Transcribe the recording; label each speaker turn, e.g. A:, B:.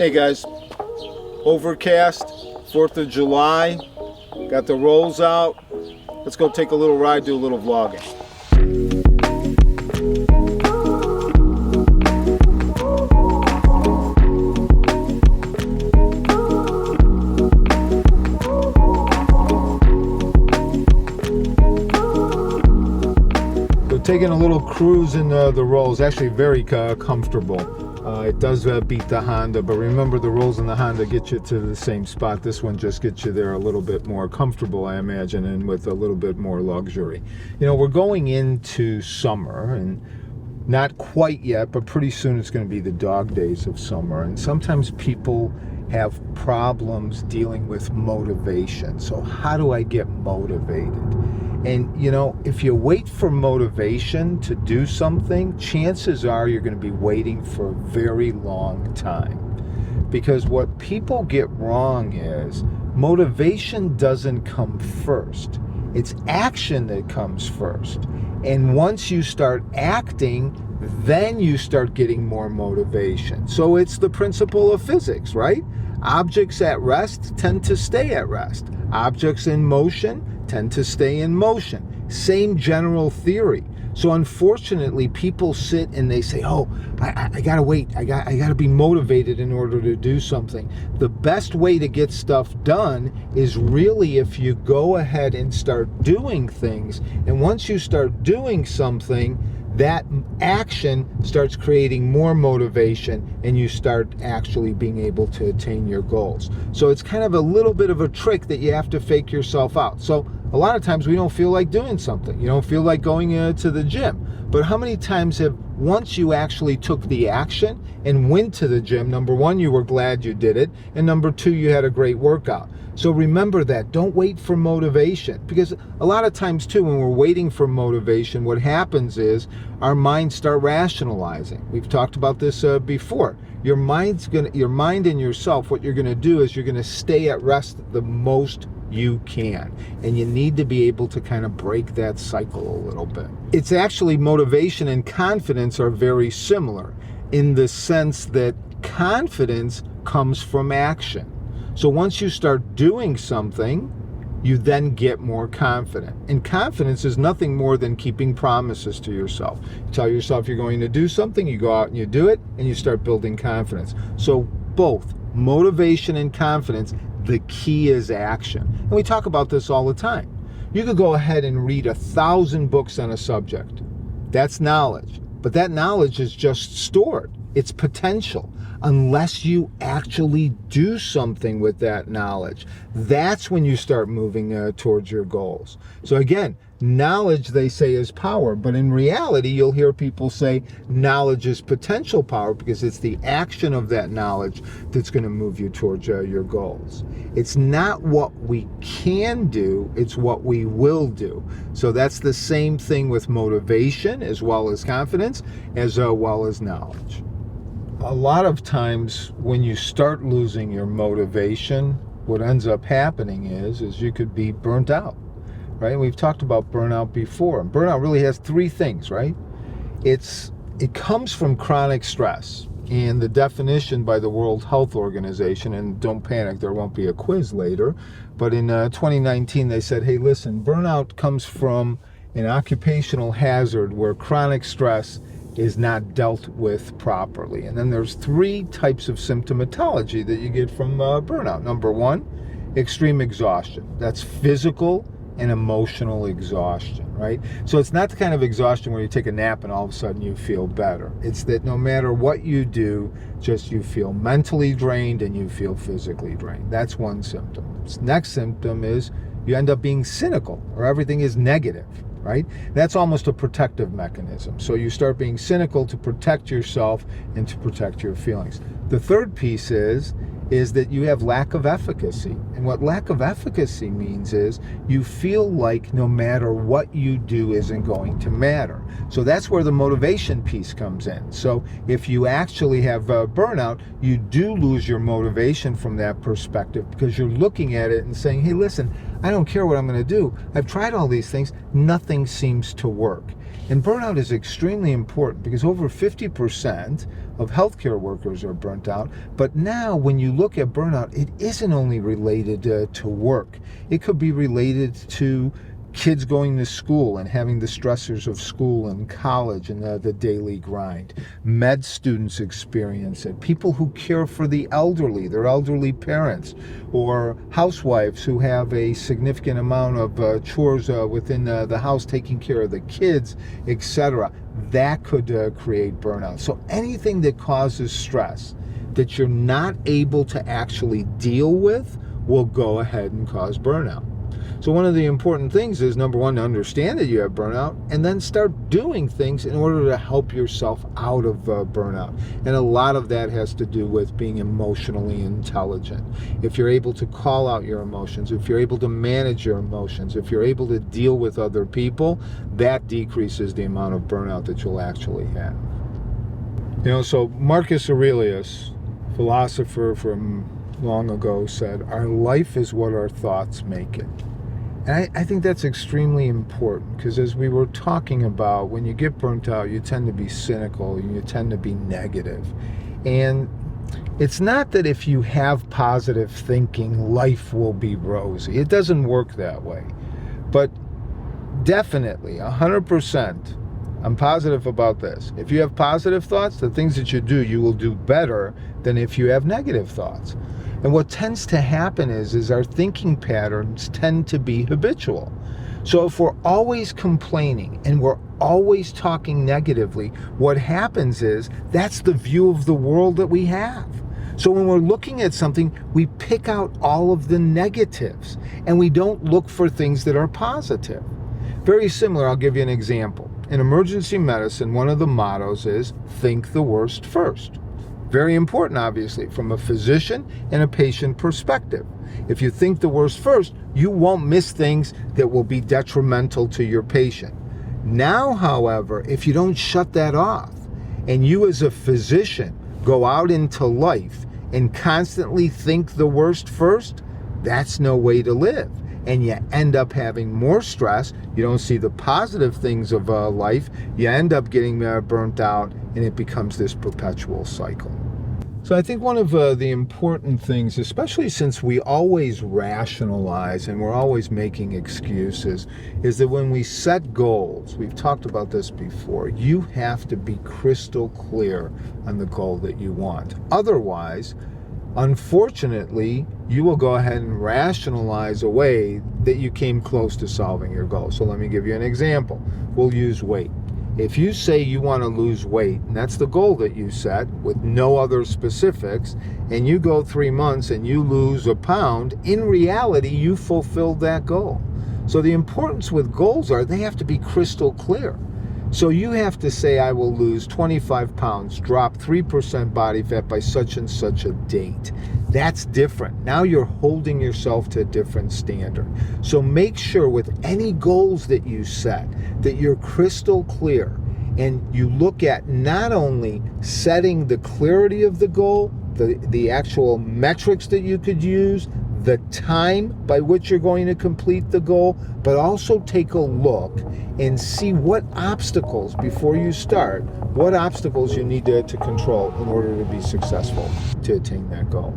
A: Hey guys, overcast, 4th of July, got the rolls out. Let's go take a little ride, do a little vlogging. So taking a little cruise in the rolls, actually very comfortable. It does beat the Honda, but remember the rolls in the Honda get you to the same spot. This one just gets you there a little bit more comfortable, I imagine, and with a little bit more luxury. You know, we're going into summer, and not quite yet, but pretty soon it's going to be the dog days of summer. And sometimes people have problems dealing with motivation. So how do I get motivated? And you know, if you wait for motivation to do something, chances are you're going to be waiting for a very long time. Because what people get wrong is motivation doesn't come first. It's action that comes first. And once you start acting, then you start getting more motivation. So it's the principle of physics, right? Objects at rest tend to stay at rest. Objects in motion tend to stay in motion. Same general theory. So unfortunately, people sit and they say, oh, I gotta wait. I gotta be motivated in order to do something. The best way to get stuff done is really if you go ahead and start doing things. And once you start doing something, that action starts creating more motivation and you start actually being able to attain your goals. So it's kind of a little bit of a trick that you have to fake yourself out. So a lot of times we don't feel like doing something. You don't feel like going to the gym. But how many times have, once you actually took the action and went to the gym, number one, you were glad you did it, and number two, you had a great workout. So remember that. Don't wait for motivation. Because a lot of times too, when we're waiting for motivation, what happens is our minds start rationalizing. We've talked about this before. Your mind and yourself, what you're going to do is you're going to stay at rest the most you can. And you need to be able to kind of break that cycle a little bit. It's actually motivation and confidence are very similar in the sense that confidence comes from action. So once you start doing something, you then get more confident. And confidence is nothing more than keeping promises to yourself. You tell yourself you're going to do something, you go out and you do it, and you start building confidence. So both motivation and confidence, the key is action. And we talk about this all the time. You could go ahead and read 1,000 books on a subject. That's knowledge. But that knowledge is just stored. It's potential. Unless you actually do something with that knowledge, that's when you start moving towards your goals. So again, knowledge, they say, is power, but in reality, you'll hear people say knowledge is potential power because it's the action of that knowledge that's going to move you towards your goals. It's not what we can do, it's what we will do. So that's the same thing with motivation as well as confidence, as well as knowledge. A lot of times when you start losing your motivation, what ends up happening is you could be burnt out, right? We've talked about burnout before. Burnout really has three things, right? It comes from chronic stress. And the definition by the World Health Organization, and don't panic, there won't be a quiz later, but in 2019 they said, hey, listen, burnout comes from an occupational hazard where chronic stress is not dealt with properly. And then there's three types of symptomatology that you get from burnout. Number one, extreme exhaustion. That's physical and emotional exhaustion, right? So it's not the kind of exhaustion where you take a nap and all of a sudden you feel better. It's that no matter what you do, just you feel mentally drained and you feel physically drained. That's one symptom. Next symptom is you end up being cynical, or everything is negative. Right? That's almost a protective mechanism. So you start being cynical to protect yourself and to protect your feelings. The third piece is that you have lack of efficacy. And what lack of efficacy means is you feel like no matter what you do isn't going to matter. So that's where the motivation piece comes in. So if you actually have burnout, you do lose your motivation from that perspective because you're looking at it and saying, hey, listen, I don't care what I'm going to do. I've tried all these things. Nothing seems to work. And burnout is extremely important because over 50% of healthcare workers are burnt out. But now when you look at burnout, it isn't only related to work. It could be related to kids going to school and having the stressors of school and college and the daily grind. Med students experience it. People who care for the elderly, their elderly parents, or housewives who have a significant amount of chores within the house, taking care of the kids, etc. That could create burnout. So anything that causes stress that you're not able to actually deal with will go ahead and cause burnout. So one of the important things is, number one, to understand that you have burnout and then start doing things in order to help yourself out of burnout. And a lot of that has to do with being emotionally intelligent. If you're able to call out your emotions, if you're able to manage your emotions, if you're able to deal with other people, that decreases the amount of burnout that you'll actually have. So Marcus Aurelius, philosopher from long ago, said, "Our life is what our thoughts make it." And I think that's extremely important, because as we were talking about, when you get burnt out, you tend to be cynical, you tend to be negative. And it's not that if you have positive thinking, life will be rosy. It doesn't work that way. But definitely, 100%, I'm positive about this. If you have positive thoughts, the things that you do, you will do better than if you have negative thoughts. And what tends to happen is our thinking patterns tend to be habitual. So if we're always complaining and we're always talking negatively, what happens is that's the view of the world that we have. So when we're looking at something, we pick out all of the negatives and we don't look for things that are positive. Very similar, I'll give you an example. In emergency medicine, one of the mottos is think the worst first. Very important, obviously, from a physician and a patient perspective. If you think the worst first, you won't miss things that will be detrimental to your patient. Now, however, if you don't shut that off, and you as a physician go out into life and constantly think the worst first, that's no way to live. And you end up having more stress. You don't see the positive things of life. You end up getting burnt out, and it becomes this perpetual cycle. So I think one of the important things, especially since we always rationalize and we're always making excuses, is that when we set goals, we've talked about this before, you have to be crystal clear on the goal that you want. Otherwise, unfortunately, you will go ahead and rationalize a way that you came close to solving your goal. So let me give you an example. We'll use weight. If you say you want to lose weight, and that's the goal that you set with no other specifics, and you go 3 months and you lose a pound, in reality, you fulfilled that goal. So the importance with goals are they have to be crystal clear. So you have to say, I will lose 25 pounds, drop 3% body fat by such and such a date. That's different. Now you're holding yourself to a different standard. So make sure with any goals that you set that you're crystal clear, and you look at not only setting the clarity of the goal, the actual metrics that you could use, the time by which you're going to complete the goal, but also take a look and see what obstacles, before you start, what obstacles you need to control in order to be successful to attain that goal.